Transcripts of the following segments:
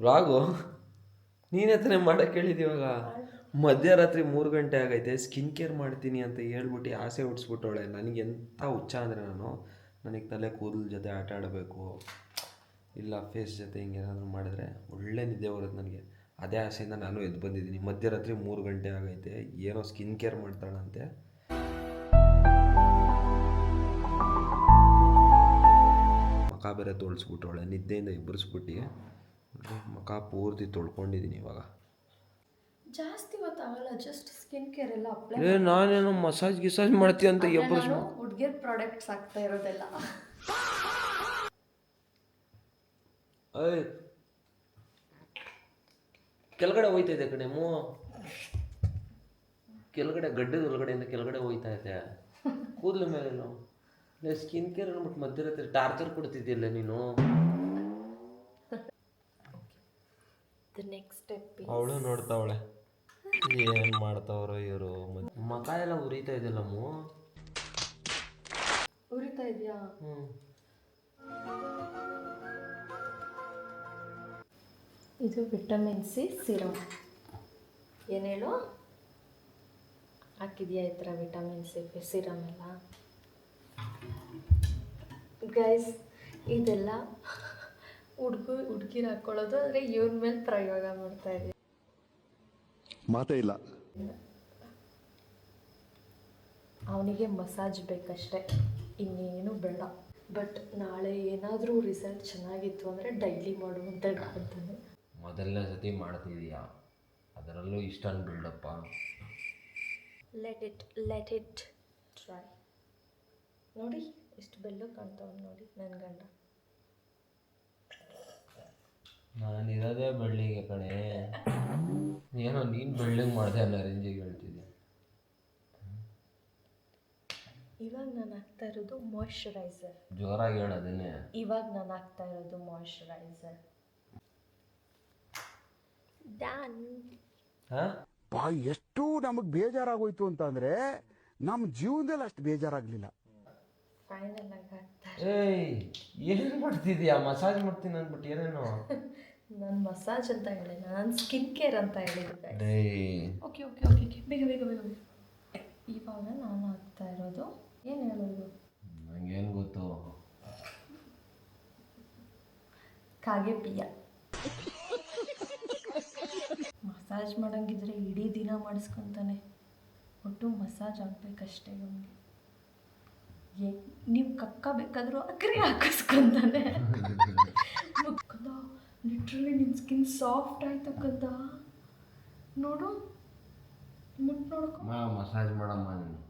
Vlog ನೀನೇ ತಾನೇ ಮಾಡೋಕ್ಕೆ ಹೇಳಿದ್ದು ಇವಾಗ. ಮಧ್ಯರಾತ್ರಿ 3 ಗಂಟೆ ಆಗೈತೆ, ಸ್ಕಿನ್ ಕೇರ್ ಮಾಡ್ತೀನಿ ಅಂತ ಹೇಳ್ಬಿಟ್ಟು ಆಸೆ ಹುಟ್ಟಿಸ್ಬಿಟ್ಟವಳೆ. ನನಗೆ ಎಂಥ ಹುಚ್ಚ ಅಂದರೆ ನನಗೆ ತಲೆ ಕೂದಲು ಜೊತೆ ಆಟ ಆಡಬೇಕು, ಇಲ್ಲ ಫೇಸ್ ಜೊತೆ ಹಿಂಗೇನಾದರೂ ಮಾಡಿದ್ರೆ ಒಳ್ಳೆ ನಿದ್ದೆ ಬರುತ್ತೆ ನನಗೆ. ಅದೇ ಆಸೆಯಿಂದ ನಾನು ಎದ್ದು ಬಂದಿದ್ದೀನಿ. ಮಧ್ಯರಾತ್ರಿ 3 ಗಂಟೆ ಆಗೈತೆ, ಏನೋ ಸ್ಕಿನ್ ಕೇರ್ ಮಾಡ್ತಾಳಂತೆ. ಮುಖ ಬೇರೆ ತೊಳ್ಸ್ಬಿಟ್ಟವಳೆ, ನಿದ್ದೆಯಿಂದ ಇಬ್ಬರಿಸ್ಬಿಟ್ಟು ಮುಖ ಪೂರ್ತಿ ತೊಳ್ಕೊಂಡಿದ್ದೀನಿ ಇವಾಗ. ಜಾಸ್ತಿ ಹೊತ್ತಾಗಲ್ಲ, ಜಸ್ಟ್ ಸ್ಕಿನ್ ಕೇರ್ ಎಲ್ಲ ಅಪ್ಲೈ. ನಾನೇನೋ ಮಸಾಜ್ ಗಿಸಾಜ್ ಮಾಡ್ತೀಯ ಅಂತ ಎಬ್ಬರಿಸ್. ಹುಡ್ಗಿರ್ ಪ್ರಾಡಕ್ಟ್ಸ್ ಆಗ್ತಾ ಇರೋದೆಲ್ಲ. ಕೆಳಗಡೆ ಹೋಯ್ತಾ ಇದೆ ಕಣೆ ಕೆಳಗಡೆ ಗಡ್ಡದ ಒಳಗಡೆಯಿಂದ ಕೆಳಗಡೆ ಹೋಯ್ತಾ ಇದೆ ಕೂದಲು ಮೇಲೇನು. ಸ್ಕಿನ್ ಕೇರ್ ಅಂದ್ಬಿಟ್ಟು ಮಧ್ಯರಾತ್ರಿ ಟಾರ್ಚರ್ ಕೊಡ್ತಿದ್ದಿಲ್ಲ ನೀನು. ಅವಳು ನೋಡ್ತಾವಳೆ ಏನ್ ಮಾಡ್ತಾವ್ರೋ ಇವರು. ಮಕ ಎಲ್ಲ ಉರಿತಾ ಇದೆಯಲ್ಲ ಉರಿತಾ ಇದೆಯಾ? ಇದು ವಿಟಮಿನ್ ಸಿ ಸಿರಮ್. ಏನು ಹೇಳು, ಹಾಕಿದೆಯಾ ಈ ಥರ ವಿಟಮಿನ್ ಸಿ ಸಿರಮ್ ಎಲ್ಲ? ಗೈಸ್, ಇದೆಲ್ಲ ಹುಡುಗಿರು ಹಾಕ್ಕೊಳ್ಳೋದು, ಅಂದರೆ ಇವ್ರ ಮೇಲೆ ಪ್ರಯೋಗ ಮಾಡ್ತಾ ಇದ್ದೀವಿ. ಮಾತೇ ಇಲ್ಲ. ಅವನಿಗೆ ಮಸಾಜ್ ಬೇಕಷ್ಟೆ, ಇನ್ನೇನು ಬೇಡ. ಬಟ್ ನಾಳೆ ಏನಾದರೂ ರಿಸಲ್ಟ್ ಚೆನ್ನಾಗಿತ್ತು ಅಂದರೆ ಡೈಲಿ ಮಾಡು ಅಂತ ಹೇಳ್ಕೊತಾನೆ. ಮೊದಲನೇ ಸತಿ ಮಾಡ್ತಿದೀಯಾ, ಅದರಲ್ಲೂ ಇಷ್ಟೊಂದು ಬಿಲ್ಡಪ್ಪ. Let it try. ನೋಡಿ ಎಷ್ಟು ಬೆಳ್ಳು ಕಾಣ್ತಾವ ನೋಡಿ ನನ್ನ ಗಂಡ. ನಾನಿರೋದೇ ಬೆಳ್ಳಿಗೆ ಕಣೆ, ಏನೋ ನೀನು ಬೆಳ್ಳಿಗೆ ಮಾಡಿದೆ ಅನ್ನೋ ರೇಂಜಿಗೆ ಹೇಳ್ತಿದ್ದೆ. ಇವಾಗ ನಾನು ಹಾಕ್ತಾ ಇರೋದು ಮಾಯ್ಶ್ಚರೈಸರ್. ಜೋರಾಗಿ ಹೇಳೋದೇನೆ. ಇವಾಗ ನಾನು ಹಾಕ್ತಾ ಇರೋದು ಮಾಯ್ಶ್ಚರೈಸರ್. ಎಷ್ಟು ನಮಗೆ ಬೇಜಾರಾಗೋಯ್ತು ಅಂತಂದ್ರೆ ನಮ್ಮ ಜೀವನದಲ್ಲಿ ಅಷ್ಟು ಬೇಜಾರಾಗ್ಲಿಲ್ಲ. ಫೈನಲ್ ಆಗಿ ಹಾಕ್ತಾ. ಏನು ಮಾಡ್ತಿದ್ಯಾ? ಮಸಾಜ್ ಮಾಡ್ತೀನಿ ಅಂದ್ಬಿಟ್ಟು ಏನೇನೋ. ನಾನು ಮಸಾಜ್ ಅಂತ ಹೇಳಿಲ್ಲ, ನಾನು ಸ್ಕಿನ್ ಕೇರ್ ಅಂತ ಹೇಳಿದ್ದೆ. ಓಕೆ ಓಕೆ ಓಕೆ ಓಕೆ ಬೇಗ ಬೇಗ ಬೇಗ ಬೇಗ. ಇವಾಗ ನಾನು ಹಾಕ್ತಾ ಇರೋದು ಏನು ಹೇಳೋದು ನಂಗೇನು ಗೊತ್ತು. ಕಾಗೆ ಪಿಯ. ಮಸಾಜ್ ಮಾಡೋಂಗಿದ್ರೆ ಇಡೀ ದಿನ ಮಾಡಿಸ್ಕೊತಾನೆ, ಒಟ್ಟು ಮಸಾಜ್ ಆಗಬೇಕಷ್ಟೇ ಅವನಿಗೆ. ನೀವು ಕಕ್ಕ ಬೇಕಾದರೂ ಅಕ್ರಿ ಹಾಕಿಸ್ಕೊಂತಾನೆ. ಕಂದ ಲಿಟ್ರಲಿ ನಿಮ್ಮ ಸ್ಕಿನ್ ಸಾಫ್ಟ್ ಆಯ್ತು ಕಂದ, ನೋಡು ಮುಟ್ಟು ನೋಡ್ಕೊ. ಮಸಾಜ್ ಮಾಡಮ್ಮ ನೀನು.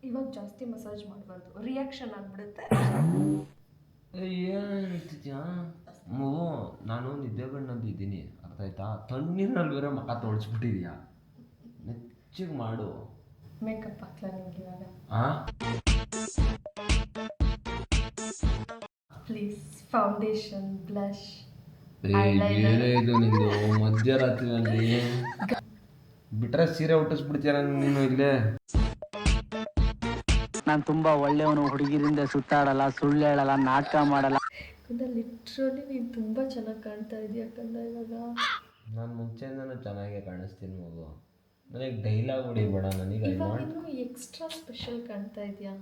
ಇವಾಗ ಜಾಸ್ತಿ ಮಸಾಜ್ ಮಾಡಬಾರ್ದು, ರಿಯಾಕ್ಷನ್ ಆಗಿಬಿಡುತ್ತೆ. ಏನು ಹೇಳ್ತಿದ್ಯಾ? ನಾನು ನಿದ್ದೆಗಣ್ಣಲ್ಲಿ ಇದ್ದೀನಿ, ಅರ್ಥ ಆಯ್ತಾ? ತಣ್ಣೀರಿನಲ್ಲಿ ಬೇರೆ ಮುಖ ತೊಳ್ಸ್ಬಿಟ್ಟಿದ್ಯಾ, ನೆಚ್ಚಿಗೆ ಮಾಡು. ಮೇಕಪ್ ಹಾಕ್ಲಾ ನಿಮ್ಗೆ ಇವಾಗ? ಪ್ಲೀಸ್ ಫೌಂಡೇಶನ್, ಬ್ಲಷ್, ಇದು ನಿಂದು ಮಧ್ಯರಾತ್ರಿನಲ್ಲಿ ಬಿಟ್ರೆ ಸೀರೆ ಹುಟ್ಟಿಸ್ಬಿಡ್ತೀಯ ನೀನು ಇಲ್ಲೇ. ನಾನು ತುಂಬಾ ಒಳ್ಳೆಯವನು, ಹುಡುಗಿರಿಂದ ಸುತ್ತಾಡಲ್ಲ, ಸುಳ್ಳು ಹೇಳಲ್ಲ, ನಾಟಕ ಮಾಡಲ್ಲ. ಲಿಟ್ರಲಿ ನೀನು ತುಂಬ ಚೆನ್ನಾಗಿ ಕಾಣ್ತಾ ಇದೆಯಾ ಕಂದ ಇವಾಗ. ನಾನು ಮುಂಚೆಯಿಂದನೂ ಚೆನ್ನಾಗೇ ಕಾಣಿಸ್ತೀನಿ ಮಗು, ನನಗೆ ಡೈಲಾಗ್ ಹೊಡಿಬೇಡ. ನನಗೆ ಇನ್ನು ಎಕ್ಸ್ಟ್ರಾ ಸ್ಪೆಷಲ್ ಕಾಣ್ತಾ ಇದೆಯಾ?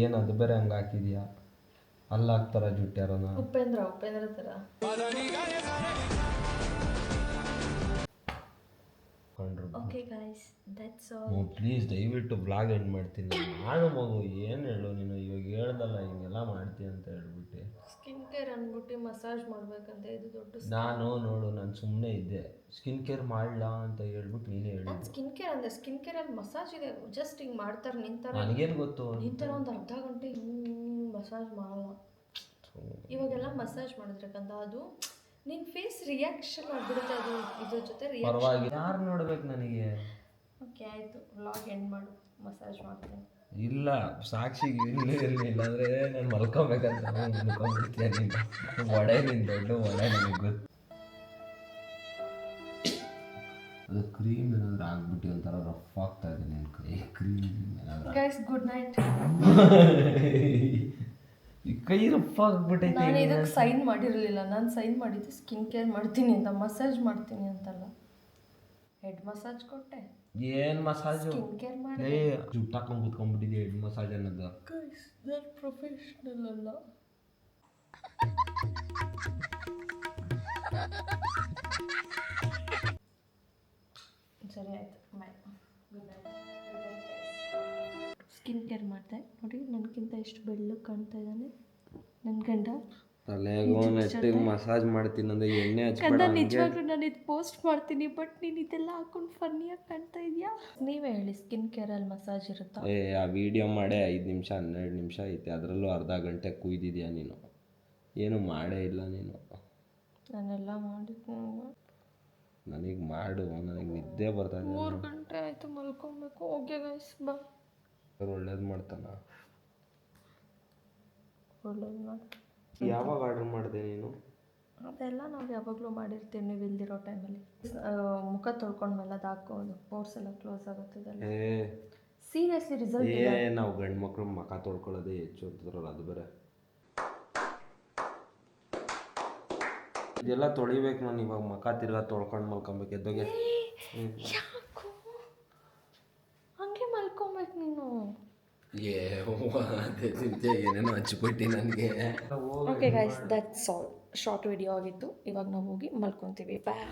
ಏನು ಅದು ಬೇರೆ ಹಂಗೆ ಹಾಕಿದ್ಯಾ? ಅಲ್ಲ ಹಾಕ್ತಾರ ಜುಟ್ಟು ಯಾರೋನ? ಉಪೇಂದ್ರ ಥರ. Okay guys, that's all. Please ದಯವಿಟ್ಟು ಬ್ಲಾಗ್ ಎಂಡ್ ಮಾಡ್ತೀನಿ ನಾನು. ಮಗು ಏನು ಹೇಳು ನೀನು, ಇವಾಗ ಹೇಳ್ದಲ್ಲ ಹಿಂಗೆಲ್ಲ ಮಾಡ್ತೀನಿ ಅಂತ ಹೇಳ್ಬಿಟ್ಟು. ಸ್ಕಿನ್ ಕೇರ್ ಅಂದ್ಬಿಟ್ಟು ಮಸಾಜ್ ಮಾಡ್ಬೇಕಂತ ಇದು ದೊಡ್ಡ. ನಾನು ಸುಮ್ಮನೆ ಇದ್ದೆ, ಸ್ಕಿನ್ ಕೇರ್ ಮಾಡಲಾ ಅಂತ ಹೇಳ್ಬಿಟ್ಟು ನೀನೇ ಹೇಳಿ. ನಾನು ಸ್ಕಿನ್ ಕೇರ್ ಅಂದರೆ ಸ್ಕಿನ್ ಕೇರಲ್ಲಿ ಮಸಾಜ್ ಇದೆ, ಜಸ್ಟ್ ಹಿಂಗೆ ಮಾಡ್ತಾರೆ ನಿಂತಾರೆ. ನನಗೇನು ಗೊತ್ತು, ನಿಂತರ ಒಂದು ಅರ್ಧ ಗಂಟೆ ಮಸಾಜ್ ಮಾಡಲ್ಲ. ಇವಾಗೆಲ್ಲ ಮಸಾಜ್ ಮಾಡಿದ್ರಕ್ಕಂತ ಅದು ನಿನ್ನ ಫೇಸ್ ರಿಯಾಕ್ಷನ್ ಆಗಿಬಿಡುತ್ತೆ, ಅದು ಇದ್ರ ಜೊತೆ ಪರವಾಗಿ ಯಾರು ನೋಡ್ಬೇಕು ನನಗೆ? ಓಕೆ ಆಯಿತು, ವ್ಲಾಗ್ ಎಂಡ್ ಮಾಡು, ಮಸಾಜ್ ಮಾಡ್ತೀನಿ. ಇಲ್ಲ ಸಾಕ್ಷಿಗೆ ಇಲ್ಲೇ ಇರಲಿಲ್ಲ ಅಂದರೆ ನಾನು ಮಲ್ಕೊಬೇಕಂತ ಮಲ್ಕೊಂಡ್ಬಿಡ್ತೀಯ ನೀನು. ಒಡೆ ನೀನು ದೊಡ್ಡ ಒಡೆ, ನನಗೆ ಗೊತ್ತು. ಅದು ಕ್ರೀಮ್ ಏನಾದರೂ ಆಗ್ಬಿಟ್ಟು ಒಂಥರ ರಫ್ ಆಗ್ತಾ ಇದೆ ನಿನ್ನ ಕೈ. ಕ್ರೀಮ್ ಏನಾದರೂ. Guys good night. ಈ ಕೈ ರಫ್ ಆಗ್ಬಿಟ್ಟೈತೆ. ನಾನು ಇದಕ್ಕೆ ಸೈನ್ ಮಾಡಿರಲಿಲ್ಲ. ನಾನು ಸೈನ್ ಮಾಡಿದ್ದು ಸ್ಕಿನ್ ಕೇರ್ ಮಾಡ್ತೀನಿ ಅಂತ, ಮಸಾಜ್ ಮಾಡ್ತೀನಿ ಅಂತಲ್ಲ. ಹೆಡ್ ಮಸಾಜ್ ಕೊಟ್ಟೆ, ಏನು ಮಸಾಜು? ಸ್ಕಿನ್ ಕೇರ್ ಮಾಡಿ. ಜುಟ್ಟು ಹಾಕೊಂಡು ಕೂತ್ಕೊಂಡ್ಬಿಟ್ಟಿದ್ದೆ ಹೆಡ್ ಮಸಾಜ್ ಅನ್ನೋದು. ನಾನು ಪ್ರೊಫೆಷ್ನಲ್ ಅಲ್ಲ. ಸರಿ ಆಯಿತು, ಬಾಯ್, ಗುಡ್ ನೈಟ್. ಸ್ಕಿನ್ ಕೇರ್ ಮಾಡಿದೆ ನೋಡಿ, ನನಗಿಂತ ಎಷ್ಟು ಬೆಳ್ಳಗೆ ಕಾಣ್ತಾ ಇದ್ದಾನೆ ನನ್ನ ಗಂಡ. ತಲೆಗೂ ನೆಟ್ಟಿಗೆ ಮಸಾಜ್ ಮಾಡ್ತೀನಿ ಅಂದ್ರೆ ಎಣ್ಣೆ ಹಚ್ಬೇಡ. ನಿಜವಾಗ್ಲೂ ನಾನು ಇದು ಪೋಸ್ಟ್ ಮಾಡ್ತೀನಿ, ಬಟ್ ನೀನು ಇದೆಲ್ಲ ಹಾಕೊಂಡು ಫನ್ನಿಯಾಗಿ ಕಾಣ್ತಾ ಇದೆಯಾ? ನೀವೇ ಹೇಳಿ, ಸ್ಕಿನ್ ಕೇರಲ್ಲಿ ಮಸಾಜ್ ಇರುತ್ತಾ? ಆ ವಿಡಿಯೋ ಮಾಡೇ 5 ನಿಮಿಷ 12 ನಿಮಿಷ ಐತೆ, ಅದರಲ್ಲೂ ಅರ್ಧ ಗಂಟೆ ಕುಯ್ದಿದ್ಯಾ ನೀನು. ಏನು ಮಾಡೇ ಇಲ್ಲ ನೀನು. ನಾನೆಲ್ಲ ಮಾಡಿದ್ದು. ನನಗೆ ಮಾಡು, ನನಗೆ ನಿದ್ದೆ ಬರ್ತಾ ಇದೆ. 3 ಗಂಟೆ ಆಯಿತು, ಮಲ್ಕೊಬೇಕು. ಓಕೆ ಗೈಸ್, ಬಾ. ಒಳ್ಳೇದು ಮಾಡ್ತಾನ. ಒಳ್ಳೇದು ಮಾಡಿ. ಯಾವಾಗ ಆರ್ಡರ್ ಮಾಡಿದೆ ನೀನು? ಅದೆಲ್ಲ ನಾವು ಯಾವಾಗಲೂ ಮಾಡಿರ್ತೀವಿ, ನೀವು ಇಲ್ದಿರೋ ಟೈಮಲ್ಲಿ. ಮುಖ ತೊಳ್ಕೊಂಡ್ಮೇಲೆ ಅದು ಹಾಕೋದು, ಪೋರ್ಸ್ ಎಲ್ಲ ಕ್ಲೋಸ್ ಆಗುತ್ತೆ. ಸೀರಿಯಸ್ಲಿ ರಿಸಲ್ಟ್ ನಾವು ಗಂಡು ಮಕ್ಕಳು ಮುಖ ತೊಳ್ಕೊಳ್ಳೋದೇ ಹೆಚ್ಚು ಅಂತಿದ್ರಲ್ಲ, ಅದು ಬೇರೆ. ಇದೆಲ್ಲ ತೊಳಿಬೇಕು ನಾನು ಇವಾಗ. ಮುಖ ತಿರ್ಗಾ ತೊಳ್ಕೊಂಡು ಮಲ್ಕೊಬೇಕು. ಎದ್ದೋಗೆ ಯಾಕೋ ಹಂಗೆ ಮಲ್ಕೊಬೇಕು ನೀನು. ಏನೇನೋ ಹಚ್ಬಿಟ್ಟು ನನಗೆ. Okay guys, that's all. Short video ಆಗಿತ್ತು. ಇವಾಗ ನಾವು ಹೋಗಿ ಮಲ್ಕೊತೀವಿ. ಬಾಯ್.